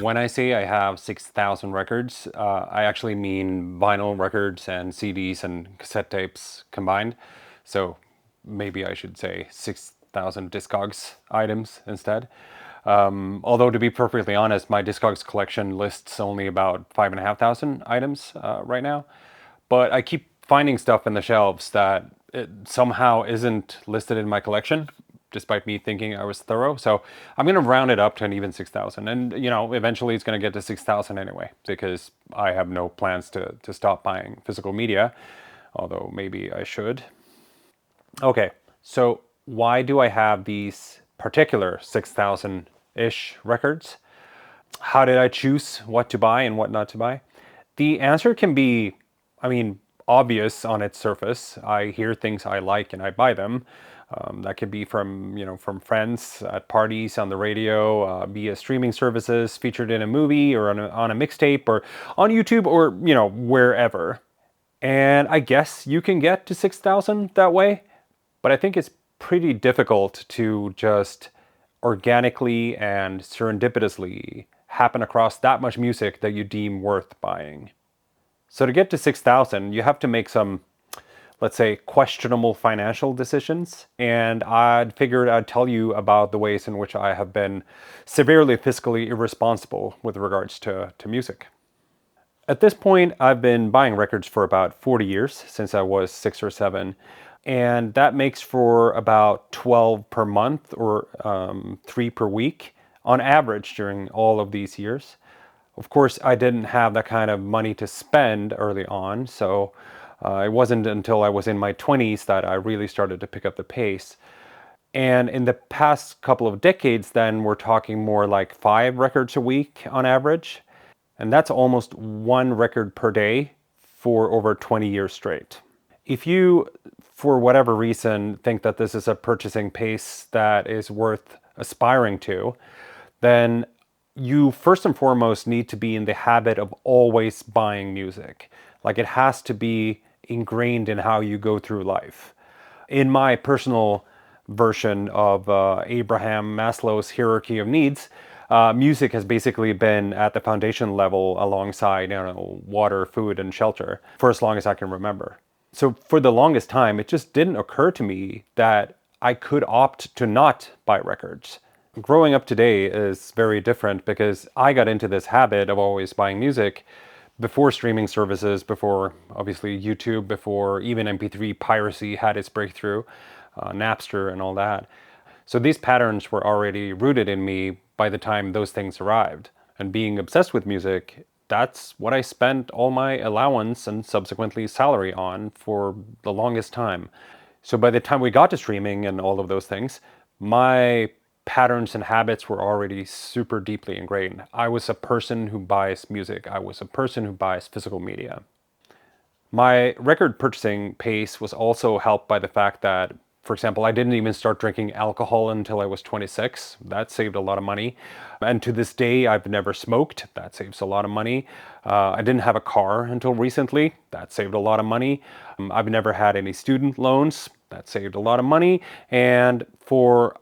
When I say I have 6,000 records, I actually mean vinyl records and CDs and cassette tapes combined. So maybe I should say 6,000 Discogs items instead. Although to be perfectly honest, my Discogs collection lists only about 5,500 items right now. But I keep finding stuff in the shelves that it somehow isn't listed in my collection, despite me thinking I was thorough. So I'm going to round it up to an even 6,000. And, eventually it's going to get to 6,000 anyway, because I have no plans to stop buying physical media, although maybe I should. Okay, so why do I have these particular 6,000-ish records? How did I choose what to buy and what not to buy? The answer can be, I mean, obvious on its surface. I hear things I like and I buy them. That could be from friends at parties, on the radio, via streaming services, featured in a movie or on a mixtape or on YouTube or, wherever. And I guess you can get to 6,000 that way, but I think it's pretty difficult to just organically and serendipitously happen across that much music that you deem worth buying. So to get to 6,000, you have to make some, let's say, questionable financial decisions. And I'd figured I'd tell you about the ways in which I have been severely fiscally irresponsible with regards to music. At this point, I've been buying records for about 40 years, since I was 6 or 7. And that makes for about 12 per month or 3 per week on average during all of these years. Of course, I didn't have that kind of money to spend early on, so it wasn't until I was in my 20s that I really started to pick up the pace. And in the past couple of decades, then we're talking more like 5 records a week on average. And that's almost 1 record per day for over 20 years straight. If you, for whatever reason, think that this is a purchasing pace that is worth aspiring to, then you first and foremost need to be in the habit of always buying music. Like, it has to be ingrained in how you go through life. In my personal version of Abraham Maslow's hierarchy of needs, music has basically been at the foundation level alongside, water, food, and shelter for as long as I can remember. So for the longest time, it just didn't occur to me that I could opt to not buy records. Growing up today is very different because I got into this habit of always buying music before streaming services, before obviously YouTube, before even MP3 piracy had its breakthrough, Napster and all that. So these patterns were already rooted in me by the time those things arrived. And being obsessed with music, that's what I spent all my allowance and subsequently salary on for the longest time. So by the time we got to streaming and all of those things, my patterns and habits were already super deeply ingrained. I was a person who buys music. I was a person who buys physical media. My record purchasing pace was also helped by the fact that, for example, I didn't even start drinking alcohol until I was 26. That saved a lot of money. And to this day, I've never smoked. That saves a lot of money. I didn't have a car until recently. That saved a lot of money. I've never had any student loans. That saved a lot of money. And for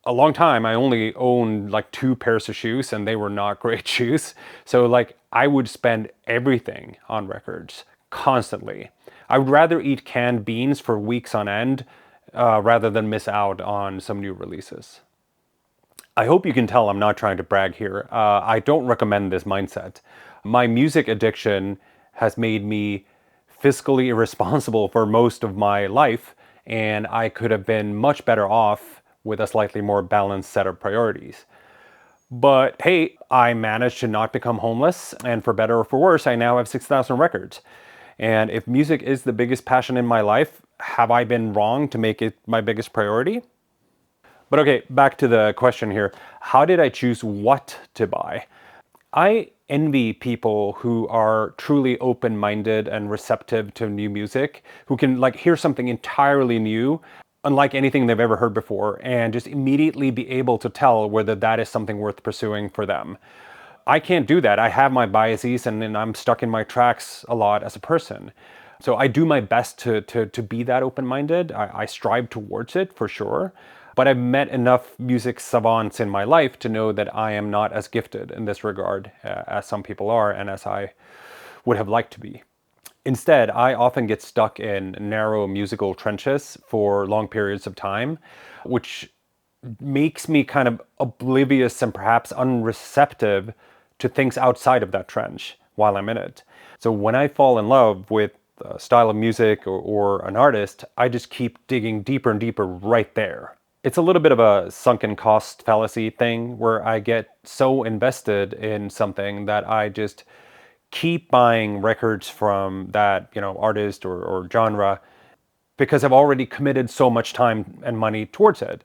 a long time, I only owned like 2 pairs of shoes, and they were not great shoes. So I would spend everything on records constantly. I would rather eat canned beans for weeks on end rather than miss out on some new releases. I hope you can tell I'm not trying to brag here. I don't recommend this mindset. My music addiction has made me fiscally irresponsible for most of my life, and I could have been much better off with a slightly more balanced set of priorities. But hey, I managed to not become homeless, and for better or for worse, I now have 6,000 records. And if music is the biggest passion in my life, have I been wrong to make it my biggest priority? But okay, back to the question here. How did I choose what to buy? I envy people who are truly open-minded and receptive to new music, who can hear something entirely new, unlike anything they've ever heard before, and just immediately be able to tell whether that is something worth pursuing for them. I can't do that. I have my biases, and then I'm stuck in my tracks a lot as a person. So I do my best to be that open-minded. I strive towards it for sure. But I've met enough music savants in my life to know that I am not as gifted in this regard as some people are and as I would have liked to be. Instead, I often get stuck in narrow musical trenches for long periods of time, which makes me kind of oblivious and perhaps unreceptive to things outside of that trench while I'm in it. So when I fall in love with a style of music or an artist, I just keep digging deeper and deeper right there. It's a little bit of a sunken cost fallacy thing where I get so invested in something that I just keep buying records from that, artist or genre because I've already committed so much time and money towards it,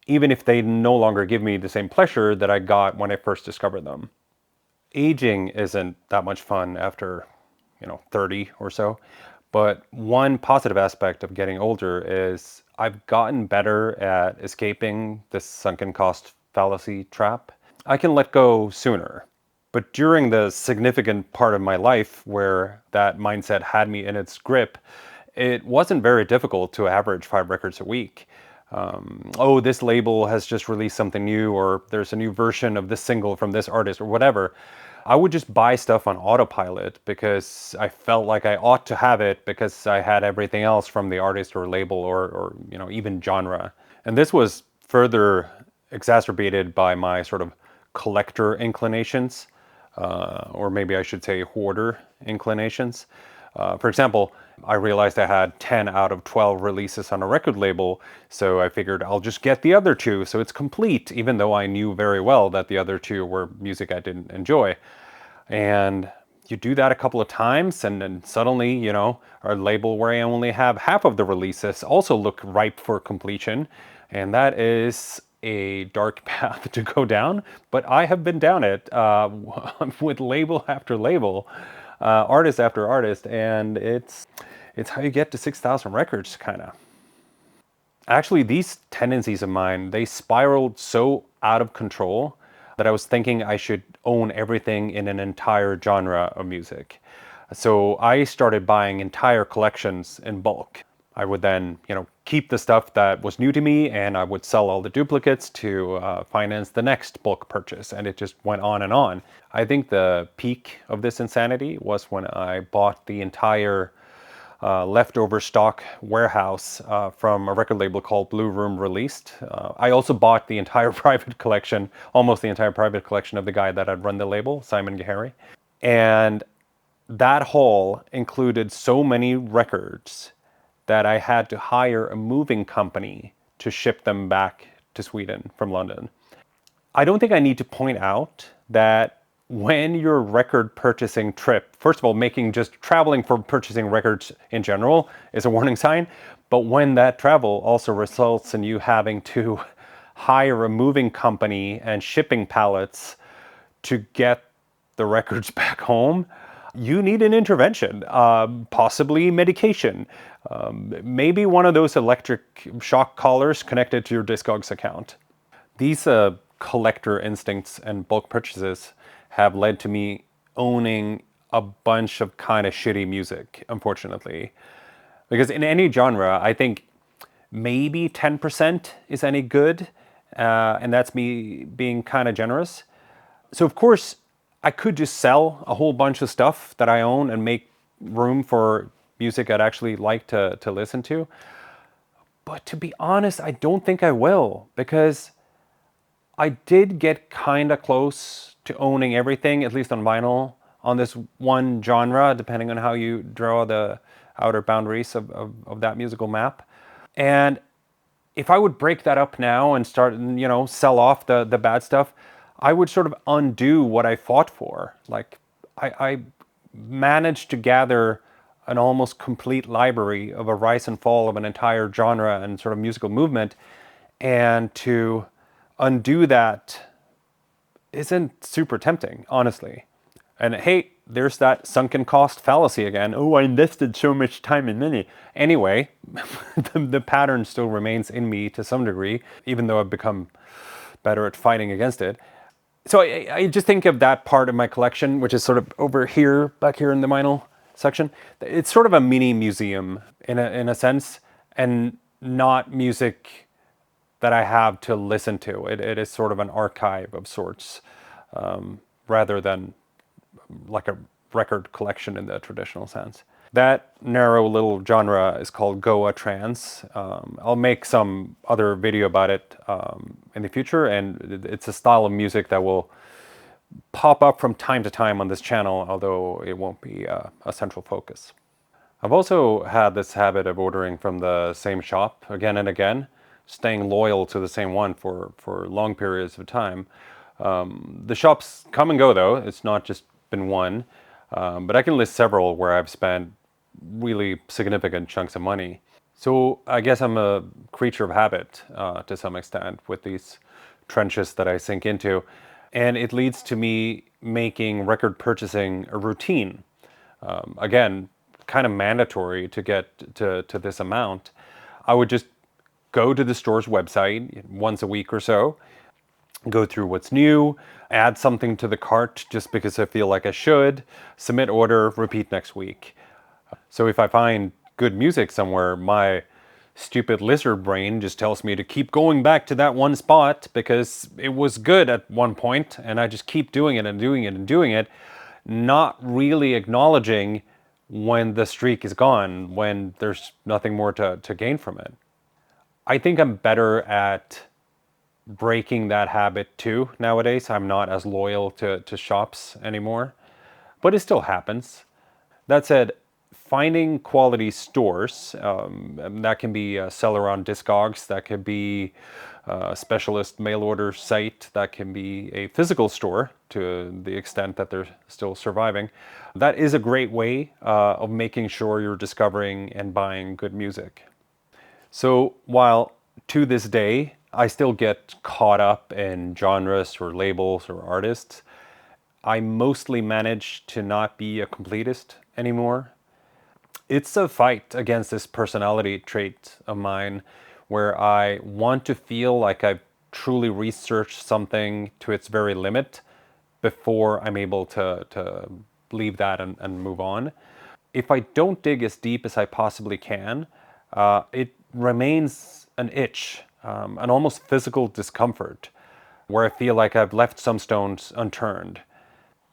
even if they no longer give me the same pleasure that I got when I first discovered them. Aging isn't that much fun after, 30 or so. But one positive aspect of getting older is I've gotten better at escaping this sunken cost fallacy trap. I can let go sooner. But during the significant part of my life where that mindset had me in its grip, it wasn't very difficult to average 5 records a week. Oh, this label has just released something new, or there's a new version of this single from this artist, or whatever. I would just buy stuff on autopilot because I felt like I ought to have it because I had everything else from the artist or label or even genre. And this was further exacerbated by my sort of collector inclinations, or maybe I should say hoarder inclinations. For example, I realized I had 10 out of 12 releases on a record label, so I figured I'll just get the other two so it's complete, even though I knew very well that the other two were music I didn't enjoy. And you do that a couple of times, and then suddenly, a label where I only have half of the releases also look ripe for completion. And that is a dark path to go down, but I have been down it with label after label, artist after artist, and it's how you get to 6,000 records, kind of. Actually, these tendencies of mine, they spiraled so out of control that I was thinking I should own everything in an entire genre of music. So I started buying entire collections in bulk. I would then, keep the stuff that was new to me, and I would sell all the duplicates to finance the next bulk purchase, and it just went on and on. I think the peak of this insanity was when I bought the entire leftover stock warehouse from a record label called Blue Room Released. I also bought the entire private collection, almost the entire private collection of the guy that had run the label, Simon Gahary. And that haul included so many records that I had to hire a moving company to ship them back to Sweden from London. I don't think I need to point out that when your record purchasing trip, first of all, making just traveling for purchasing records in general is a warning sign, but when that travel also results in you having to hire a moving company and shipping pallets to get the records back home, you need an intervention, possibly medication, maybe one of those electric shock collars connected to your Discogs account. These collector instincts and bulk purchases have led to me owning a bunch of kind of shitty music, unfortunately. Because in any genre, I think maybe 10% is any good, and that's me being kind of generous. So, of course, I could just sell a whole bunch of stuff that I own and make room for music I'd actually like to listen to. But to be honest, I don't think I will, because I did get kind of close to owning everything, at least on vinyl, on this one genre, depending on how you draw the outer boundaries of that musical map. And if I would break that up now and start, sell off the bad stuff, I would sort of undo what I fought for. Like, I managed to gather an almost complete library of a rise and fall of an entire genre and sort of musical movement, and to undo that isn't super tempting, honestly. And hey, there's that sunken cost fallacy again. Oh, I invested so much time and money. Anyway, the pattern still remains in me to some degree, even though I've become better at fighting against it. So I just think of that part of my collection, which is sort of over here, back here in the vinyl section. It's sort of a mini museum in a sense, and not music that I have to listen to. It is sort of an archive of sorts, rather than like a record collection in the traditional sense. That narrow little genre is called Goa trance. I'll make some other video about it in the future, and it's a style of music that will pop up from time to time on this channel, although it won't be a central focus. I've also had this habit of ordering from the same shop again and again, staying loyal to the same one for long periods of time. The shops come and go though, it's not just been one, but I can list several where I've spent really significant chunks of money. So I guess I'm a creature of habit to some extent with these trenches that I sink into. And it leads to me making record purchasing a routine. Again, kind of mandatory to get to this amount. I would just go to the store's website once a week or so, go through what's new, add something to the cart just because I feel like I should, submit order, repeat next week. So if I find good music somewhere, my stupid lizard brain just tells me to keep going back to that one spot because it was good at one point, and I just keep doing it and doing it and doing it, not really acknowledging when the streak is gone, when there's nothing more to gain from it. I think I'm better at breaking that habit too nowadays. I'm not as loyal to shops anymore, but it still happens. That said, finding quality stores, that can be a seller on Discogs, that could be a specialist mail order site, that can be a physical store to the extent that they're still surviving. That is a great way of making sure you're discovering and buying good music. So while to this day I still get caught up in genres or labels or artists, I mostly manage to not be a completist anymore. It's a fight against this personality trait of mine where I want to feel like I've truly researched something to its very limit before I'm able to leave that and move on. If I don't dig as deep as I possibly can, it remains an itch, an almost physical discomfort, where I feel like I've left some stones unturned.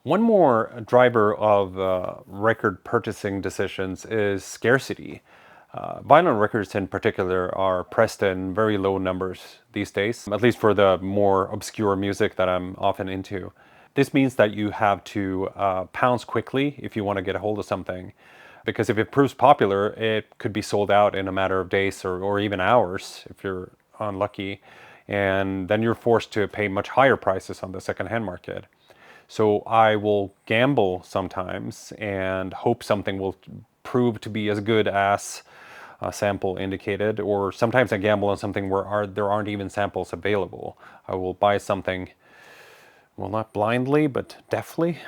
One more driver of record purchasing decisions is scarcity. Vinyl records in particular are pressed in very low numbers these days, at least for the more obscure music that I'm often into. This means that you have to pounce quickly if you want to get a hold of something, because if it proves popular, it could be sold out in a matter of days or even hours if you're unlucky, and then you're forced to pay much higher prices on the secondhand market. So I will gamble sometimes and hope something will prove to be as good as a sample indicated, or sometimes I gamble on something where there aren't even samples available. I will buy something, well, not blindly, but deftly.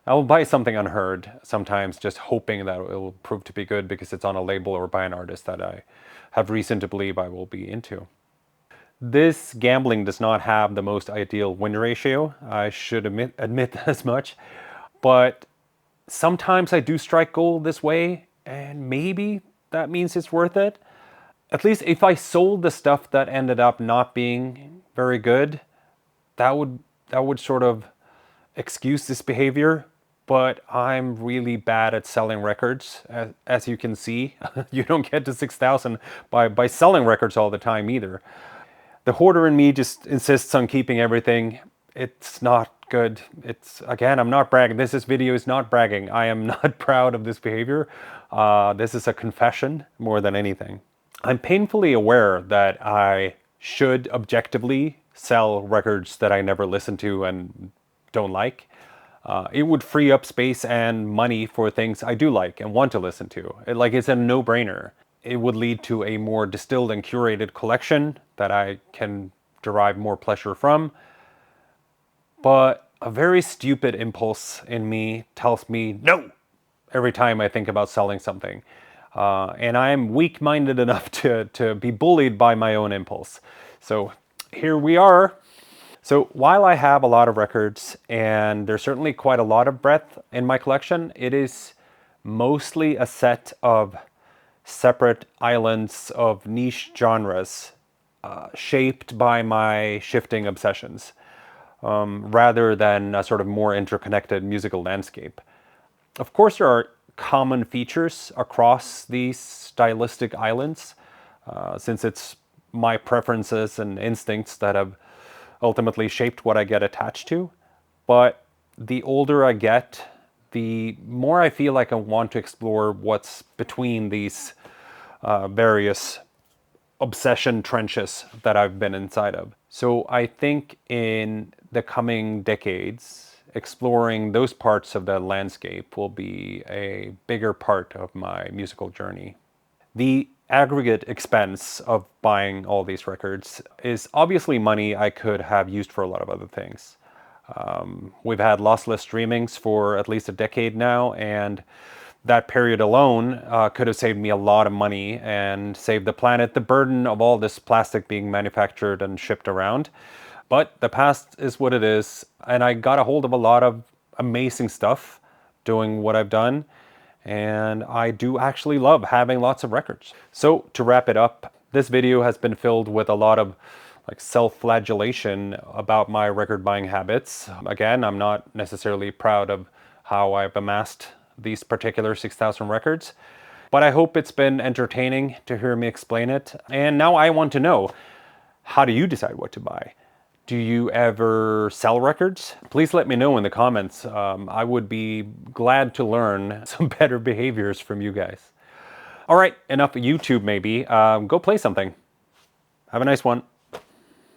I will buy something unheard, sometimes just hoping that it will prove to be good because it's on a label or by an artist that I have reason to believe I will be into. This gambling does not have the most ideal win ratio. I should admit as much. But sometimes I do strike gold this way, and maybe that means it's worth it. At least if I sold the stuff that ended up not being very good, that would sort of excuse this behavior. But I'm really bad at selling records, as you can see. You don't get to 6,000 by selling records all the time either. The hoarder in me just insists on keeping everything. It's not good. It's, again, I'm not bragging. This video is not bragging. I am not proud of this behavior. This is a confession more than anything. I'm painfully aware that I should objectively sell records that I never listen to and don't like. It would free up space and money for things I do like and want to listen to. It's a no-brainer. It would lead to a more distilled and curated collection that I can derive more pleasure from. But a very stupid impulse in me tells me no every time I think about selling something. And I'm weak-minded enough to be bullied by my own impulse. So here we are. So while I have a lot of records, and there's certainly quite a lot of breadth in my collection, it is mostly a set of separate islands of niche genres shaped by my shifting obsessions, rather than a sort of more interconnected musical landscape. Of course, there are common features across these stylistic islands, since it's my preferences and instincts that have ultimately shaped what I get attached to. But the older I get, the more I feel like I want to explore what's between these various obsession trenches that I've been inside of. So I think in the coming decades, exploring those parts of the landscape will be a bigger part of my musical journey. The aggregate expense of buying all these records is obviously money I could have used for a lot of other things. We've had lossless streamings for at least a decade now, and that period alone could have saved me a lot of money and saved the planet the burden of all this plastic being manufactured and shipped around. But the past is what it is, and I got a hold of a lot of amazing stuff doing what I've done, and I do actually love having lots of records. So to wrap it up, this video has been filled with a lot of self-flagellation about my record buying habits. Again, I'm not necessarily proud of how I've amassed these particular 6,000 records, but I hope it's been entertaining to hear me explain it. And now I want to know, how do you decide what to buy? Do you ever sell records? Please let me know in the comments. I would be glad to learn some better behaviors from you guys. All right, enough YouTube maybe. Go play something. Have a nice one.